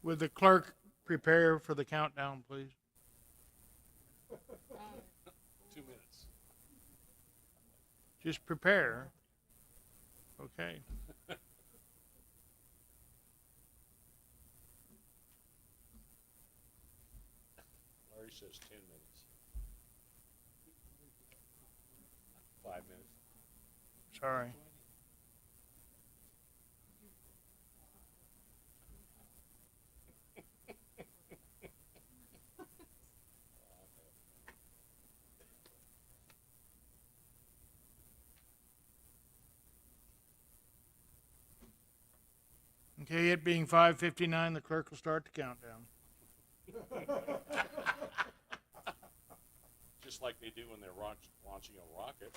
Would the clerk prepare for the countdown, please? 2 minutes. Just prepare. Okay. Larry says 10 minutes. 5 minutes. Sorry. Okay, it being 5:59, the clerk will start the countdown. Just like they do when they're launching a rocket.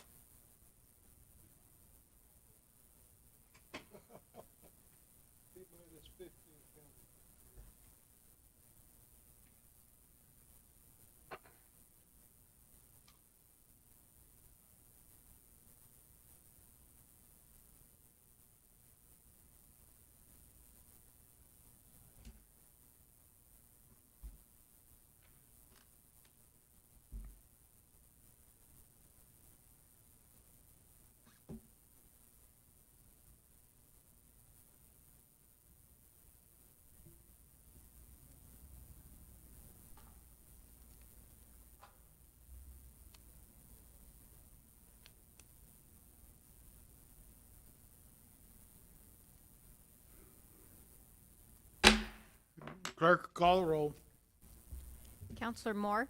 Clerk, call the roll. Counselor Moore?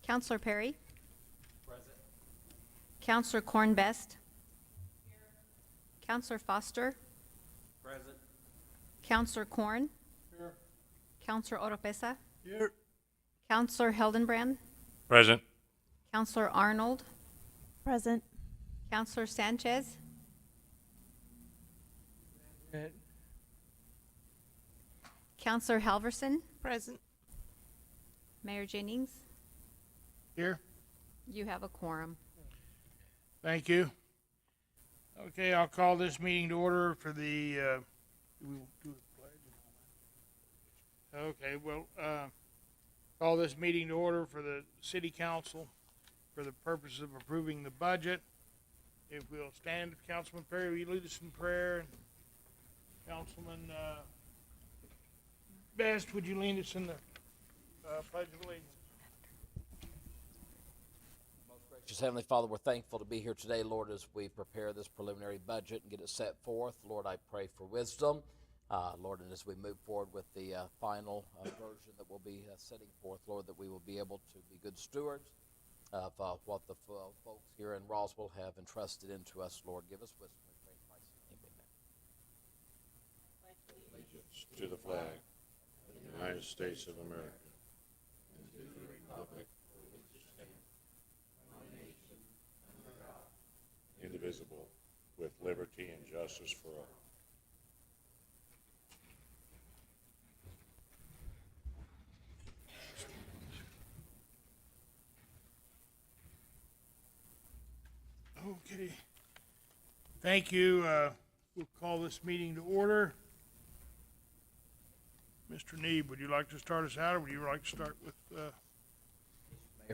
Counselor Perry? Present. Counselor Cornbest? Counselor Foster? Present. Counselor Corn? Here. Counselor Oropesa? Here. Counselor Heldenbrand? Present. Counselor Arnold? Present. Counselor Sanchez? Counselor Halverson? Present. Mayor Jennings? Here. You have a quorum. Thank you. Okay, I'll call this meeting to order for the, we'll do the pledge and all that. Okay, well, call this meeting to order for the city council for the purpose of approving the budget. If we'll stand, Councilman Perry, will you lead us in prayer? And Councilman, Best, would you lead us in the, pledge of allegiance? Gracious Heavenly Father, we're thankful to be here today, Lord, as we prepare this preliminary budget and get it set forth. Lord, I pray for wisdom. Lord, and as we move forward with the final version that we'll be setting forth, Lord, that we will be able to be good stewards of what the folks here in Roswell have entrusted into us. Lord, give us wisdom. We pray in Christ's name, amen. Allegiance to the flag of the United States of America and to the republic for which it stands, one nation, under God, indivisible, with liberty and justice for all. Okay. Thank you. We'll call this meeting to order. Mr. Neeb, would you like to start us out, or would you like to start with,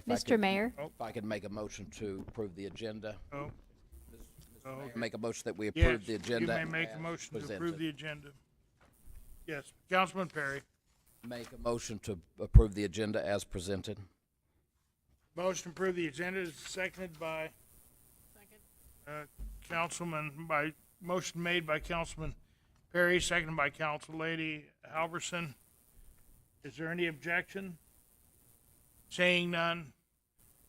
Mr. Mayor? If I could make a motion to approve the agenda. oh, Make a motion that we yes, approve the agenda. you may make a as motion to presented. approve the agenda. Yes, Councilman Perry. Make a motion to approve the agenda as presented. Motion to approve the agenda is seconded by motion made by Councilman Perry, seconded by Council Lady Halverson. Is there any objection? Seeing none,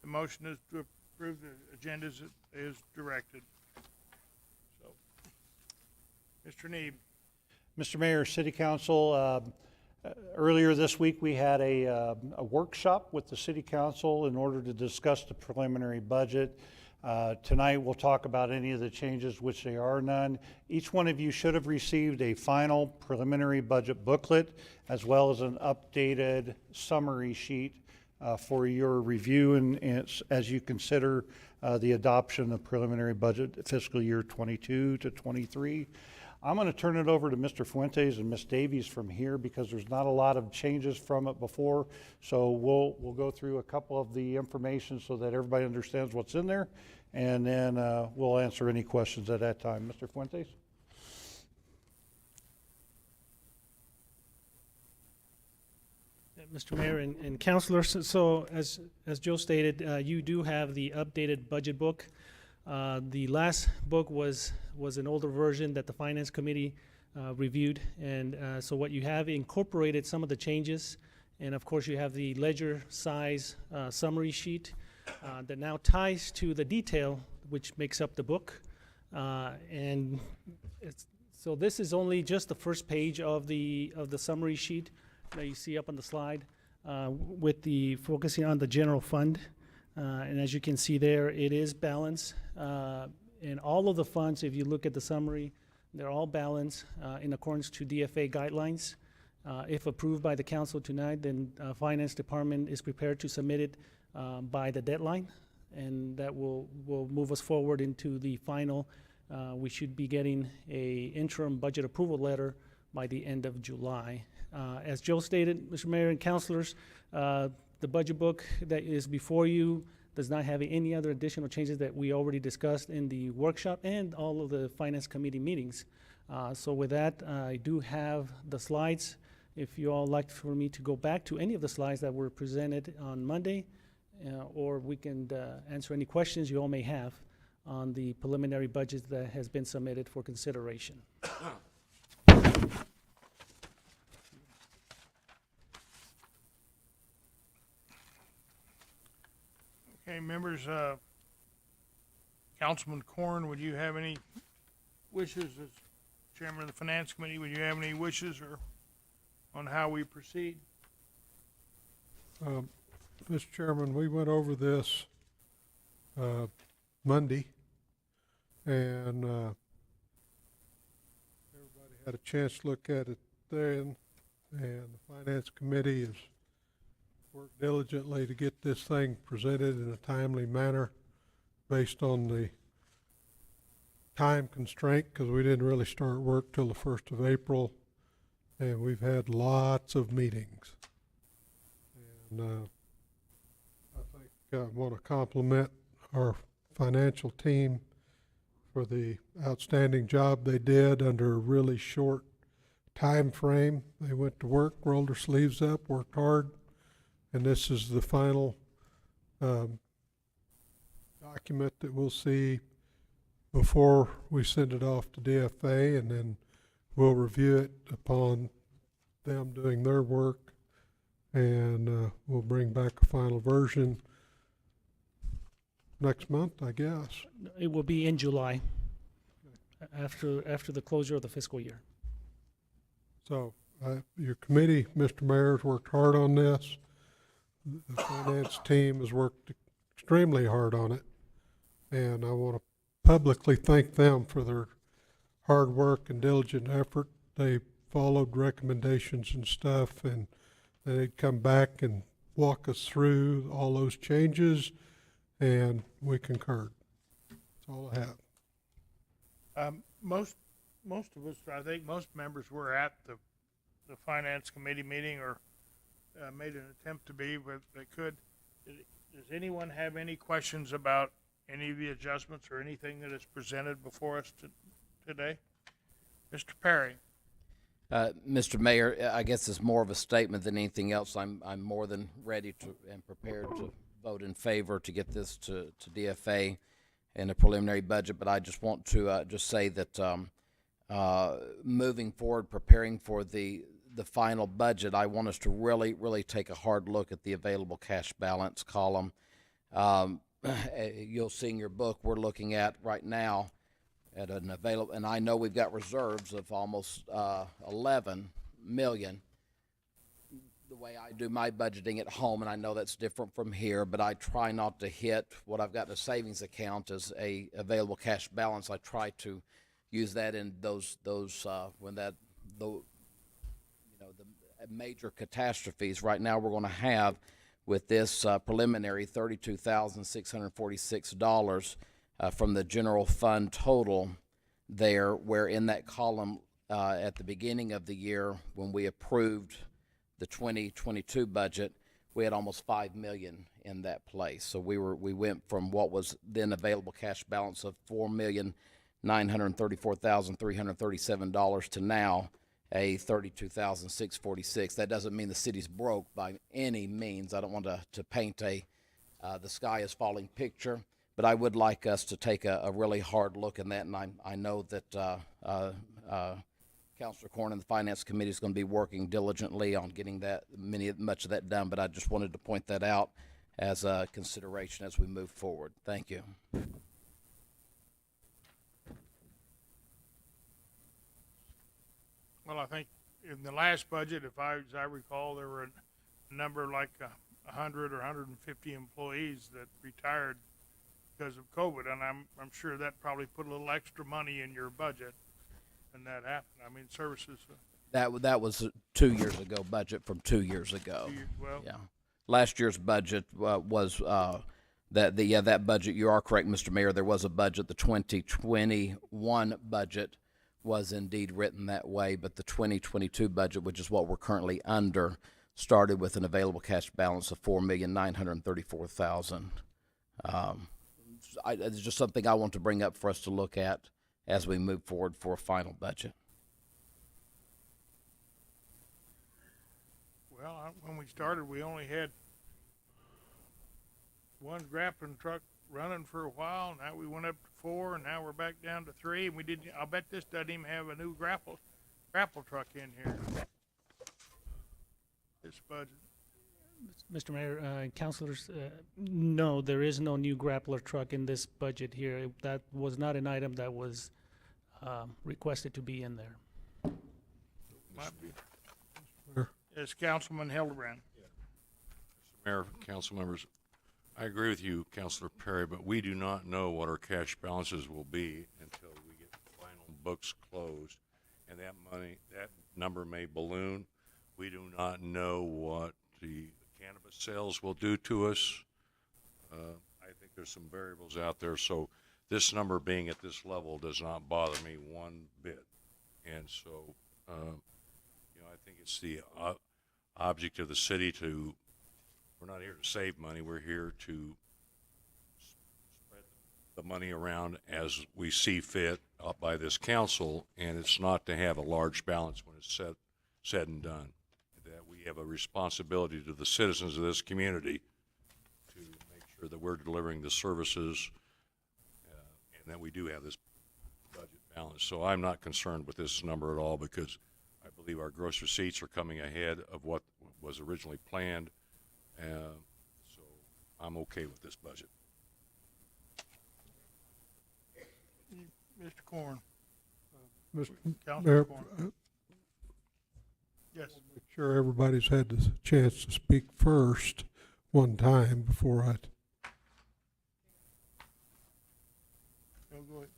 the motion is to approve the agenda as it is directed. So, Mr. Neeb. Mr. Mayor, City Council, earlier this week we had a workshop with the City Council in order to discuss the preliminary budget. Tonight we'll talk about any of the changes, which there are none. Each one of you should have received a final preliminary budget booklet as well as an updated summary sheet for your review and as you consider the adoption of preliminary budget fiscal year 22 to 23. I'm going to turn it over to Mr. Fuentes and Ms. Davies from here because there's not a lot of changes from it before. So we'll go through a couple of the information so that everybody understands what's in there, and then we'll answer any questions at that time. Mr. Fuentes? Mr. Mayor and councilors, so as Joe stated, you do have the updated budget book. The last book was an older version that the Finance Committee reviewed, and so what you have incorporated some of the changes, and of course you have the ledger size summary sheet that now ties to the detail which makes up the book, and so this is only just the first page of the summary sheet that you see up on the slide, with the focusing on the general fund. And as you can see there, it is balanced. And all of the funds, if you look at the summary, they're all balanced in accordance to DFA guidelines. If approved by the council tonight, then Finance Department is prepared to submit it by the deadline, and that will move us forward into the final. We should be getting a interim budget approval letter by the end of July. As Joe stated, Mr. Mayor and councilors, the budget book that is before you does not have any other additional changes that we already discussed in the workshop and all of the Finance Committee meetings. So with that, I do have the slides. If you all like for me to go back to any of the slides that were presented on Monday, or we can answer any questions you all may have on the preliminary budget that has been submitted for consideration. Okay, members, Councilman Corn, would you have any wishes as Chairman of the Finance Committee? Would you have any wishes or on how we proceed? Mr. Chairman, we went over this Monday, and everybody had a chance to look at it then, and the Finance Committee has worked diligently to get this thing presented in a timely manner based on the time constraint, because we didn't really start work till the 1st of April, and we've had lots of meetings. And I think I want to compliment our financial team for the outstanding job they did under a really short time frame. They went to work, rolled their sleeves up, worked hard, and this is the final document that we'll see before we send it off to DFA, and then we'll review it upon them doing their work, and we'll bring back a final version next month, I guess. It will be in July, after the closure of the fiscal year. So your committee, Mr. Mayor, has worked hard on this. The finance team has worked extremely hard on it, and I want to publicly thank them for their hard work and diligent effort. They followed recommendations and stuff, and they'd come back and walk us through all those changes, and we concurred. That's all I have. Most of us, I think most members were at the Finance Committee meeting or made an attempt to be, but they could. Does anyone have any questions about any of the adjustments or anything that is presented before us today? Mr. Perry. Mr. Mayor, I guess it's more of a statement than anything else. I'm more than ready to and prepared to vote in favor to get this to DFA in a preliminary budget, but I just want to just say that moving forward, preparing for the final budget, I want us to really take a hard look at the available cash balance column. You'll see in your book we're looking at right now at an available, and I know we've got reserves of almost 11 million. The way I do my budgeting at home, and I know that's different from here, but I try not to hit what I've got in a savings account as a available cash balance. I try to use that in those when the major catastrophes. Right now we're going to have with this preliminary $32,646 from the general fund total there, where in that column at the beginning of the year when we approved the 2022 budget, we had almost 5 million in that place. So we went from what was then available cash balance of $4,934,337 to now a $32,646. That doesn't mean the city's broke by any means. I don't want to paint a the sky is falling picture, but I would like us to take a really hard look in that, and I know that Councilor Corn and the Finance Committee is going to be working diligently on getting much of that done, but I just wanted to point that out as a consideration as we move forward. Thank you. Well, I think in the last budget, as I recall, there were a number like 100 or 150 employees that retired because of COVID, and I'm sure that probably put a little extra money in your budget. And that happened. I mean, services. That was 2 years ago, budget from 2 years ago. Well, Yeah, last year's budget was that budget. You are correct, Mr. Mayor. There was a budget. The 2021 budget was indeed written that way, but the 2022 budget, which is what we're currently under, started with an available cash balance of $4,934,000. It's just something I want to bring up for us to look at as we move forward for a final budget. well, when we started, we only had one grappling truck running for a while. Now we went up to 4, and now we're back down to 3. And we didn't. I'll bet this doesn't even have a new grapple truck in here. This budget. Mr. Mayor, councilors, no, there is no new grappler truck in this budget here. That was not an item that was requested to be in there. Might be. Mayor. It's Councilman Hildebrand. Mayor, council members, I agree with you, Councilor Perry, but we do not know what our cash balances will be until we get the final books closed. And that number may balloon. We do not know what the cannabis sales will do to us. I think there's some variables out there, so this number being at this level does not bother me one bit. And so, I think it's the object of the city we're not here to save money, we're here to spread the money around as we see fit by this council, and it's not to have a large balance when it's said and done. That we have a responsibility to the citizens of this community to make sure that we're delivering the services and that we do have this budget balance. So I'm not concerned with this number at all, because I believe our gross receipts are coming ahead of what was originally planned. So I'm okay with this budget. Mr. Corn. Mr. Councilman Mayor, Corn. Yes. make sure everybody's had the chance to speak first one time before I. Go ahead.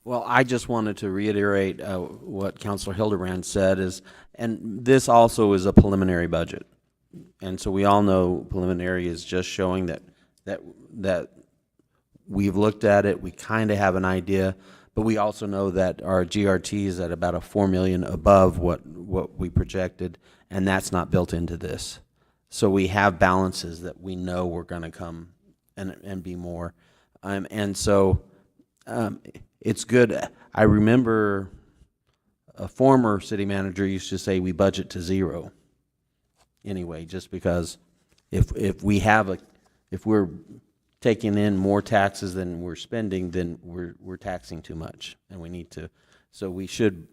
Well, I just wanted to reiterate what Councilor Hildebrand said and this also is a preliminary budget. And so we all know preliminary is just showing that we've looked at it, we kind of have an idea, but we also know that our GRT is at about a 4 million above what we projected, and that's not built into this. So we have balances that we know we're going to come and be more. And so it's good. I remember a former city manager used to say we budget to zero. Anyway, just because if we're taking in more taxes than we're spending, then we're taxing too much, and we need to. So we should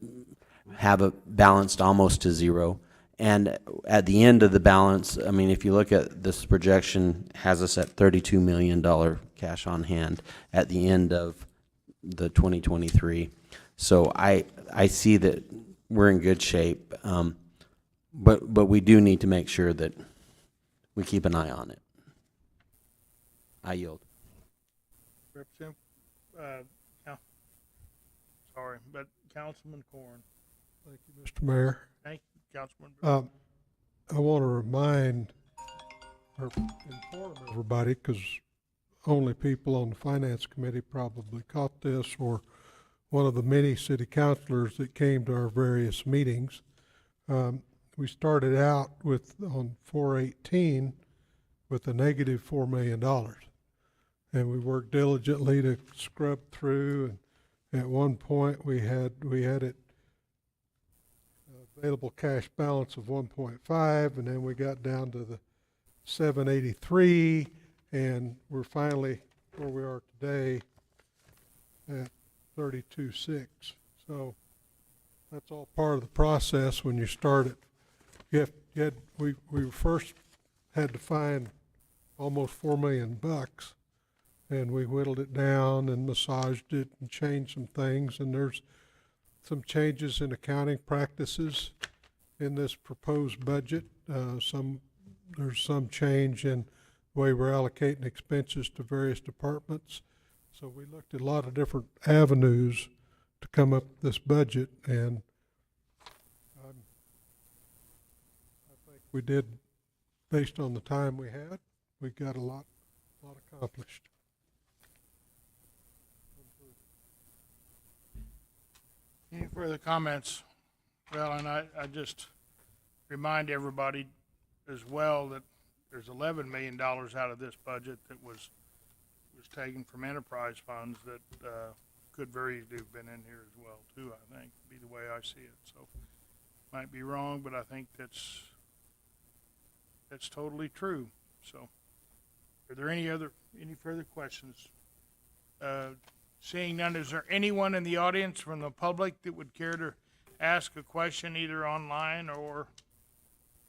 have it balanced almost to zero. And at the end of the balance, I mean, if you look at this projection, has us at $32 million cash on hand at the end of the 2023. So I see that we're in good shape. But we do need to make sure that we keep an eye on it. I yield. Representative, but Councilman Corn. Thank you, Mr. Mayor. Thank you, Councilman. I want to remind or inform everybody, because only people on the Finance Committee probably caught this or one of the many city councilors that came to our various meetings. We started out on 418 with a negative $4 million. And we worked diligently to scrub through, and at one point we had it available cash balance of 1.5, and then we got down to the 783, and we're finally where we are today at 32.6. So that's all part of the process when you start it. We first had to find almost $4 million, and we whittled it down and massaged it and changed some things, and there's some changes in accounting practices in this proposed budget. There's some change in the way we're allocating expenses to various departments. So we looked at a lot of different avenues to come up with this budget, and I think we did, based on the time we had, we got a lot accomplished. Any further comments? Well, and I just remind everybody as well that there's $11 million out of this budget that was taken from enterprise funds that could very easily have been in here as well too, I think, be the way I see it. So might be wrong, but I think that's totally true. So are there any further questions? Seeing none, is there anyone in the audience from the public that would care to ask a question either online, or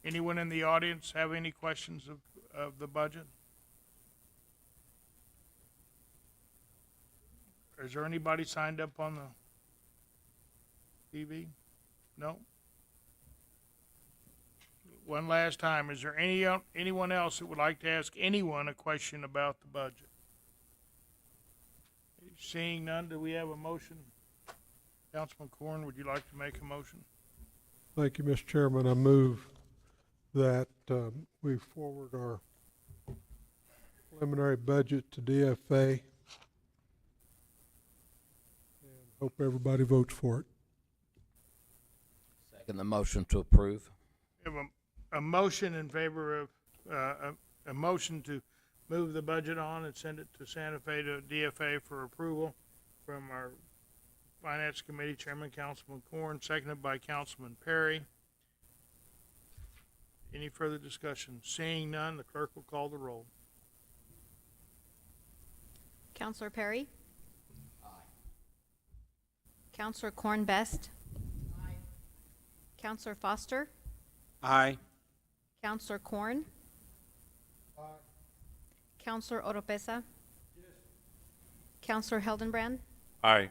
anyone in the audience have any questions of the budget? Is there anybody signed up on the TV? No? One last time, is there anyone else that would like to ask anyone a question about the budget? Seeing none, do we have a motion? Councilman Corn, would you like to make a motion? Thank you, Mr. Chairman. I move that we forward our preliminary budget to DFA, and hope everybody votes for it. Second the motion to approve. We have a motion in favor of, a motion to move the budget on and send it to Santa Fe to DFA for approval from our Finance Committee Chairman, Councilman Corn, seconded by Councilman Perry. Any further discussion? Seeing none, the clerk will call the roll. Counselor Perry? Aye. Counselor Corn Best? Aye. Counselor Foster? Aye. Counselor Corn? Aye. Counselor Oropesa? Yes. Counselor Hildenbrand? Aye.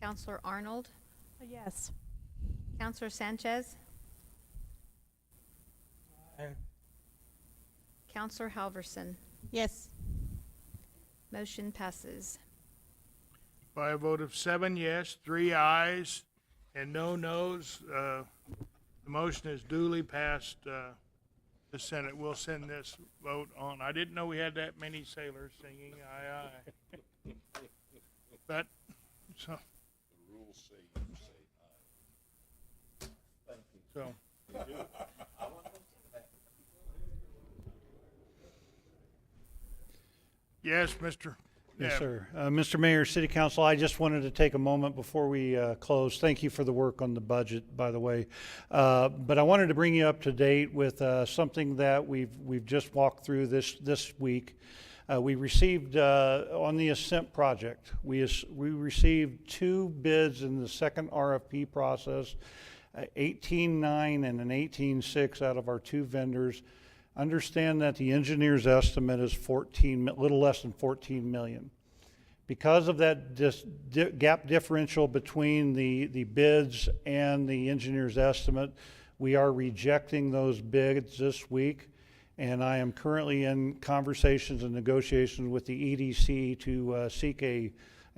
Counselor Arnold? Yes. Counselor Sanchez? Aye. Counselor Halverson? Yes. Motion passes. By a vote of 7 yes, 3 ayes, and no noes, the motion is duly passed the Senate. We'll send this vote on. I didn't know we had that many sailors singing aye, aye. But, so. The rules say you say aye. Thank you. So. Yes, Mr. Yes, Yeah. sir. Mr. Mayor, City Council, I just wanted to take a moment before we close. Thank you for the work on the budget, by the way. But I wanted to bring you up to date with something that we've just walked through this week. We received on the Ascent project. We received 2 bids in the second RFP process, 18.9 and an 18.6 out of our 2 vendors. Understand that the engineer's estimate is little less than 14 million. Because of that gap differential between the bids and the engineer's estimate, we are rejecting those bids this week, and I am currently in conversations and negotiations with the EDC to seek a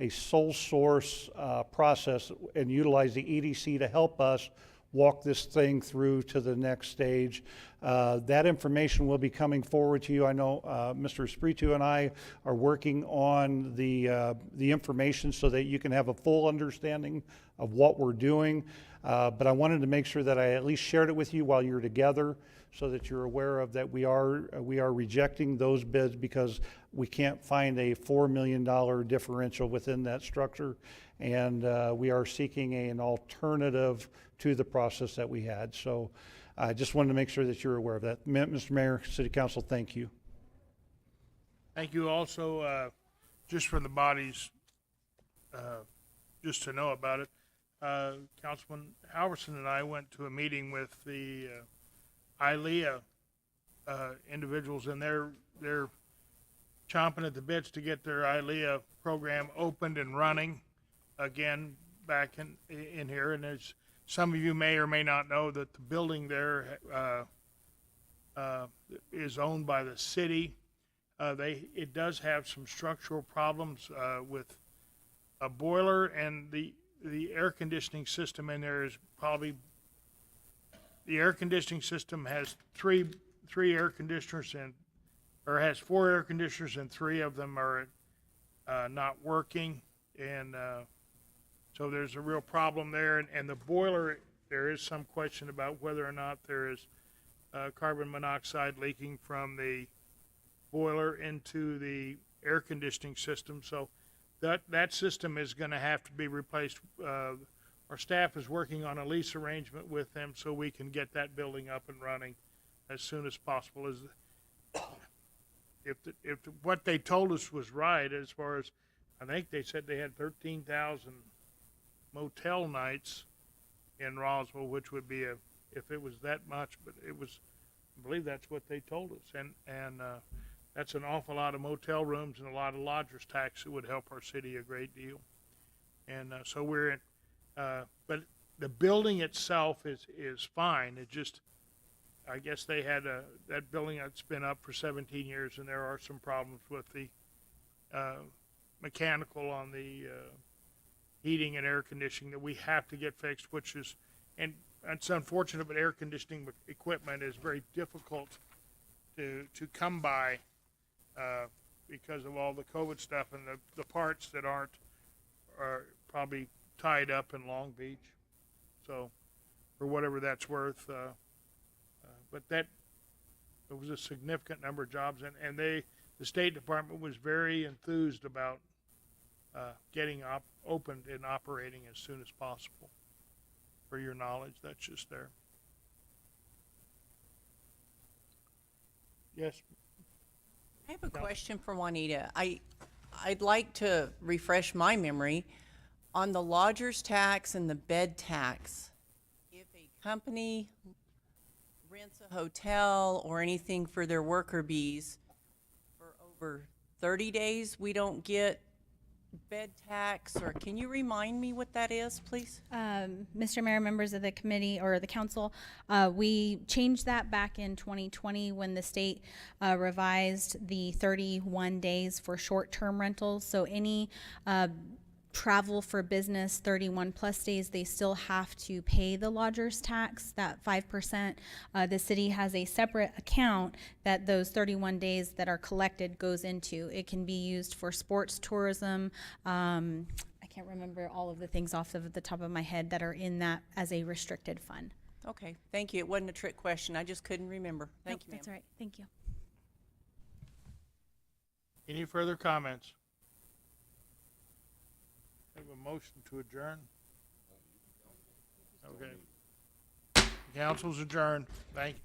sole source process and utilize the EDC to help us walk this thing through to the next stage. That information will be coming forward to you. I know Mr. Espiritu and I are working on the information so that you can have a full understanding of what we're doing. But I wanted to make sure that I at least shared it with you while you're together, so that you're aware of that we are rejecting those bids because we can't find a $4 million differential within that structure, and we are seeking an alternative to the process that we had. So I just wanted to make sure that you're aware of that. Mr. Mayor, City Council, thank you. Thank you also, just for the bodies, just to know about it. Councilman Halverson and I went to a meeting with the ILEA individuals, and they're chomping at the bits to get their ILEA program opened and running again back in here. And as some of you may or may not know, that the building there is owned by the city. It does have some structural problems with a boiler, and the air conditioning system in there is probably, the air conditioning system has three air conditioners or has 4 air conditioners, and 3 of them are not working, and so there's a real problem there. And the boiler, there is some question about whether or not there is carbon monoxide leaking from the boiler into the air conditioning system. So that system is going to have to be replaced. Our staff is working on a lease arrangement with them so we can get that building up and running as soon as possible. If what they told us was right, as far as, I think they said they had 13,000 motel nights in Roswell, which would be if it was that much, but it was, I believe that's what they told us, and that's an awful lot of motel rooms and a lot of lodgers tax that would help our city a great deal. And so we're in, but the building itself is fine. It just, I guess they had that building that's been up for 17 years, and there are some problems with the mechanical on the heating and air conditioning that we have to get fixed, which is, and it's unfortunate, but air conditioning equipment is very difficult to come by because of all the COVID stuff, and the parts that are probably tied up in Long Beach. So, for whatever that's worth, but it was a significant number of jobs, and the State Department was very enthused about getting opened and operating as soon as possible. For your knowledge, that's just there. Yes. I have a question for Juanita. I'd like to refresh my memory on the lodger's tax and the bed tax. If a company rents a hotel or anything for their worker bees for over 30 days, we don't get bed tax, or can you remind me what that is, please? Mr. Mayor, members of the committee or the council, we changed that back in 2020 when the state revised the 31 days for short-term rentals. So any travel for business 31 plus days, they still have to pay the lodger's tax, that 5%. The city has a separate account that those 31 days that are collected goes into. It can be used for sports tourism. I can't remember all of the things off of the top of my head that are in that as a restricted fund. Okay, thank you. It wasn't a trick question. I just couldn't remember. Thank you, ma'am. That's all right. Thank you. Any further comments? Have a motion to adjourn? Okay. Council's adjourned. Thank you.